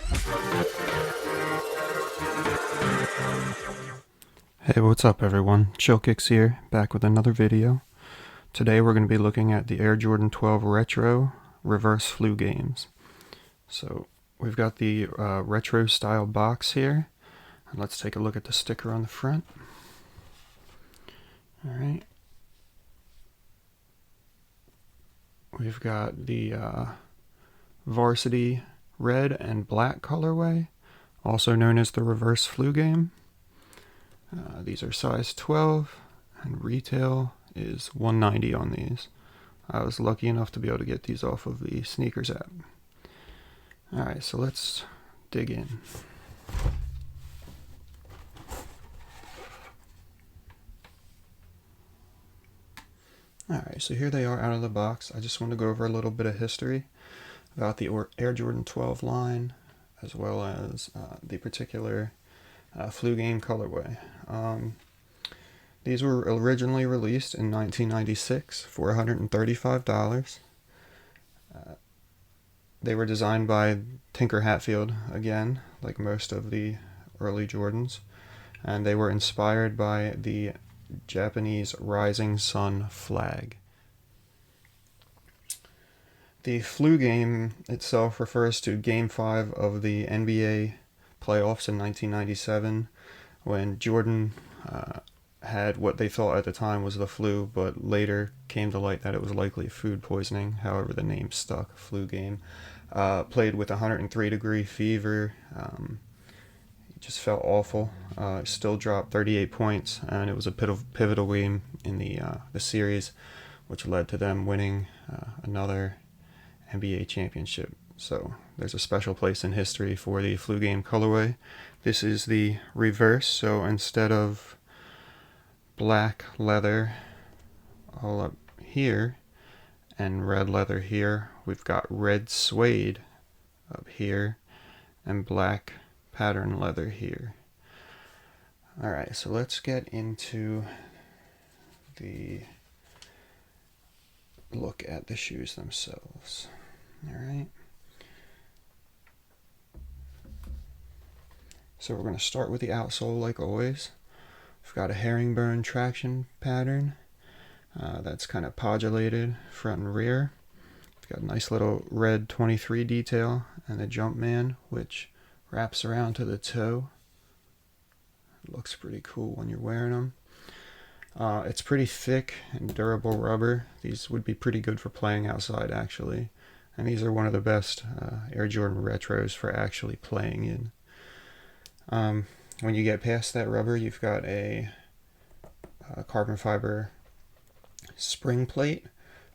Hey, what's up everyone? CHLL here, back with another video. Today we're going to be looking at the Air Jordan 12 Retro Reverse Flu Games. So we've got the retro style box here. And let's take a look at the sticker on the front. Alright. We've got the varsity red and black colorway, also known as the Reverse Flu Game. These are size 12 and retail is $190 on these. I was lucky enough to be able to get these off of the Sneakers app. Alright, so let's dig in. Alright, so here they are out of the box. I just want to go over a little bit of history about the Air Jordan 12 line, as well as the particular Flu Game colorway. These were originally released in 1996 for $135. They were designed by Tinker Hatfield, again, like most of the early Jordans, and they were inspired by the Japanese rising sun flag. The Flu Game itself refers to Game 5 of the NBA playoffs in 1997, when Jordan had what they thought at the time was the flu, but later came to light that it was likely food poisoning. However, the name stuck. Flu Game. Played with 103-degree fever. He just felt awful. Still dropped 38 points, and it was a pivotal game in the series, which led to them winning another NBA championship. So there's a special place in history for the Flu Game colorway. This is the reverse, so instead of black leather all up here and red leather here, we've got red suede up here and black pattern leather here. Alright, so let's get into the look at the shoes themselves. Alright. So we're going to start with the outsole like always. We've got a herringbone traction pattern that's kind of podulated front and rear. We've got a nice little red 23 detail and the Jumpman, which wraps around to the toe. It looks pretty cool when you're wearing them. It's pretty thick and durable rubber. These would be pretty good for playing outside, actually. And these are one of the best Air Jordan retros for actually playing in. When you get past that rubber, you've got a carbon fiber spring plate,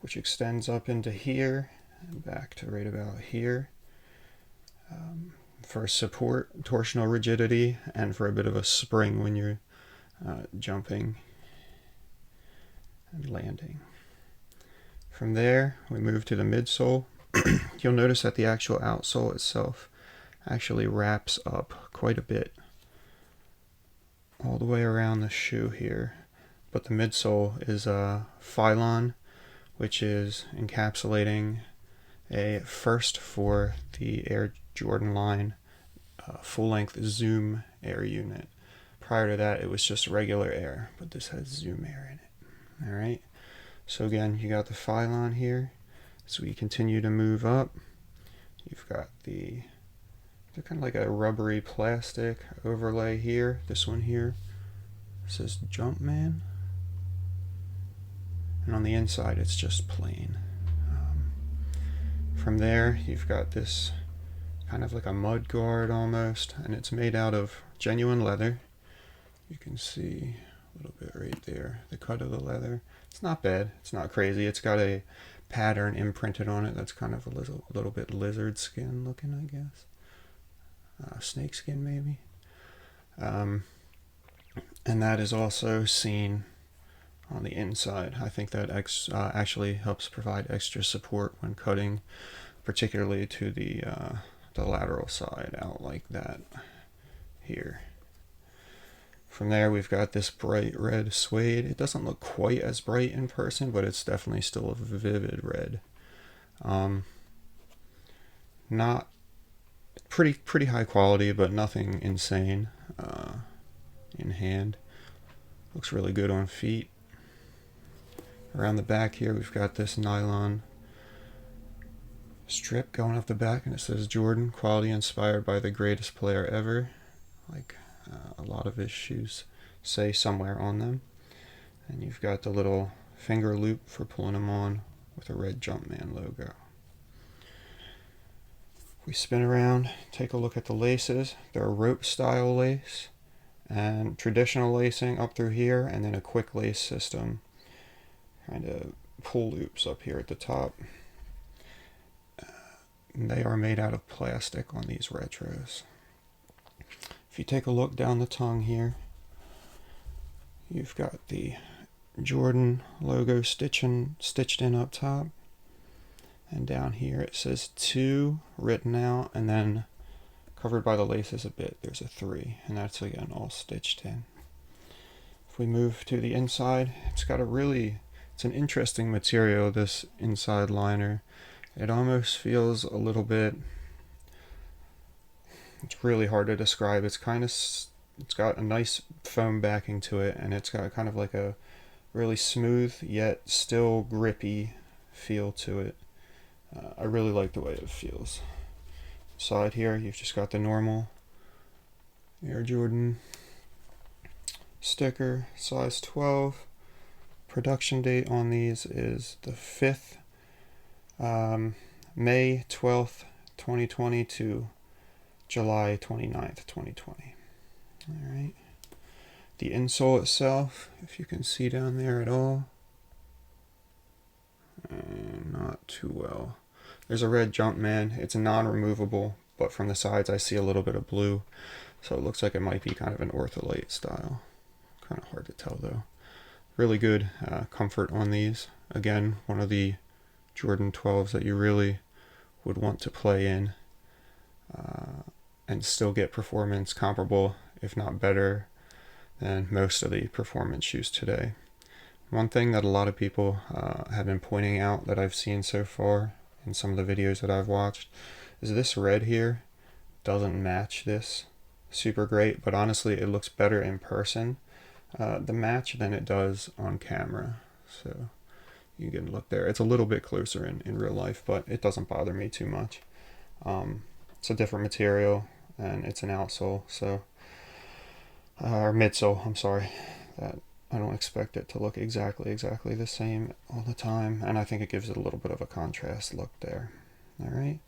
which extends up into here and back to right about here, for support, torsional rigidity, and for a bit of a spring when you're jumping and landing. From there, we move to the midsole. You'll notice that the actual outsole itself actually wraps up quite a bit all the way around the shoe here, but the midsole is a Phylon, which is encapsulating a first for the Air Jordan line full-length Zoom Air unit. Prior to that, it was just regular Air, but this has Zoom Air in it. Alright, so again, you got the Phylon here. So we continue to move up. You've got they're kind of like a rubbery plastic overlay here. This one here says Jumpman. And on the inside, it's just plain. From there, you've got this kind of like a mud guard almost, and it's made out of genuine leather. You can see a little bit right there, the cut of the leather. It's not bad. It's not crazy. It's got a pattern imprinted on it that's kind of a little bit lizard skin looking, I guess. Snake skin maybe. And that is also seen on the inside. I think that actually helps provide extra support when cutting, particularly to the lateral side out like that here. From there, we've got this bright red suede. It doesn't look quite as bright in person, but it's definitely still a vivid red. Not pretty high quality, but nothing insane in hand. Looks really good on feet. Around the back here, we've got this nylon strip going up the back, and it says Jordan, quality inspired by the greatest player ever. Like a lot of his shoes say somewhere on them. And you've got the little finger loop for pulling them on with a red Jumpman logo. If we spin around, take a look at the laces. They're a rope style lace and traditional lacing up through here, and then a quick lace system, kind of pull loops up here at the top. They are made out of plastic on these retros. If you take a look down the tongue here, you've got the Jordan logo stitched in up top, and down here it says 2 written out, and then covered by the laces a bit there's a 3, and that's again all stitched in. If we move to the inside, it's an interesting material, this inside liner. It almost feels a little bit, it's really hard to describe. It's got a nice foam backing to it, and it's got kind of like a really smooth yet still grippy feel to it. I really like the way it feels. Side here, you've just got the normal Air Jordan sticker, size 12. Production date on these is the 5th, May 12th, 2020 to July 29th, 2020. Alright. The insole itself, if you can see down there at all, not too well. There's a red Jumpman. It's non-removable, but from the sides I see a little bit of blue, so it looks like it might be kind of an ortholite style. Kind of hard to tell though. Really good comfort on these. Again, one of the Jordan 12s that you really would want to play in and still get performance comparable, if not better, than most of the performance shoes today. One thing that a lot of people have been pointing out that I've seen so far in some of the videos that I've watched is this red here doesn't match this super great, but honestly it looks better in person, the match, than it does on camera. So you can look there. It's a little bit closer in real life, but it doesn't bother me too much. It's a different material, and it's an outsole, so or midsole, I'm sorry, that I don't expect it to look exactly the same all the time, and I think it gives it a little bit of a contrast look there. Alright,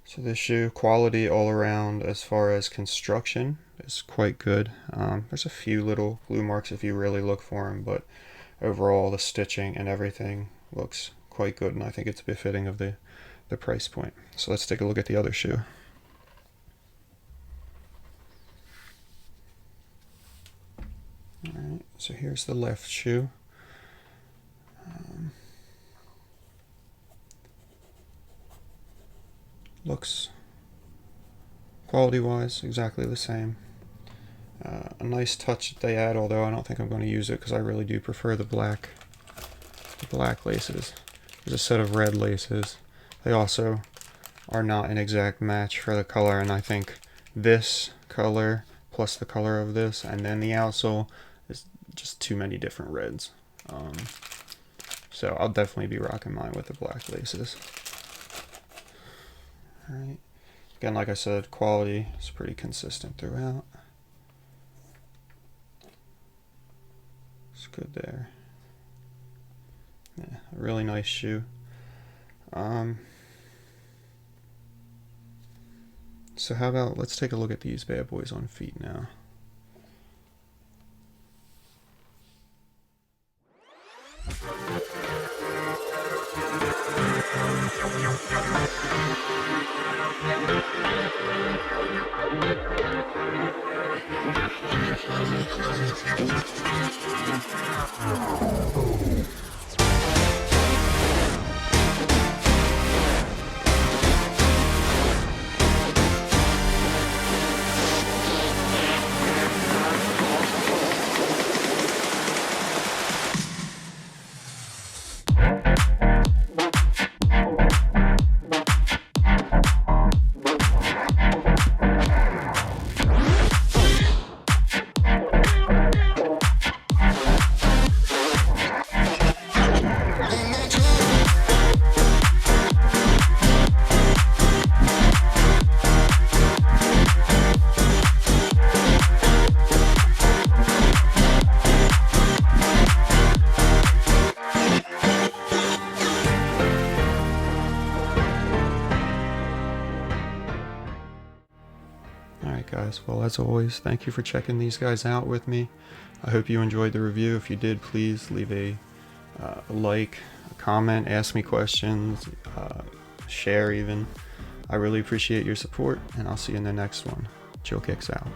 so this shoe, quality all around as far as construction, is quite good. There's a few little glue marks if you really look for them, but overall the stitching and everything looks quite good, and I think it's befitting of the price point. So let's take a look at the other shoe. Alright, so here's the left shoe. Looks, quality-wise, exactly the same. A nice touch that they add, although I don't think I'm going to use it because I really do prefer the black laces. There's a set of red laces. They also are not an exact match for the color, and I think this color plus the color of this and then the outsole is just too many different reds. So I'll definitely be rocking mine with the black laces. Alright. Again, like I said, quality is pretty consistent throughout. It's good there. Yeah, a really nice shoe. So how about, let's take a look at these bad boys on feet now. Alright guys, well as always, thank you for checking these guys out with me. I hope you enjoyed the review. If you did, please leave a like, a comment, ask me questions, share even. I really appreciate your support, and I'll see you in the next one. Chill Kicks out.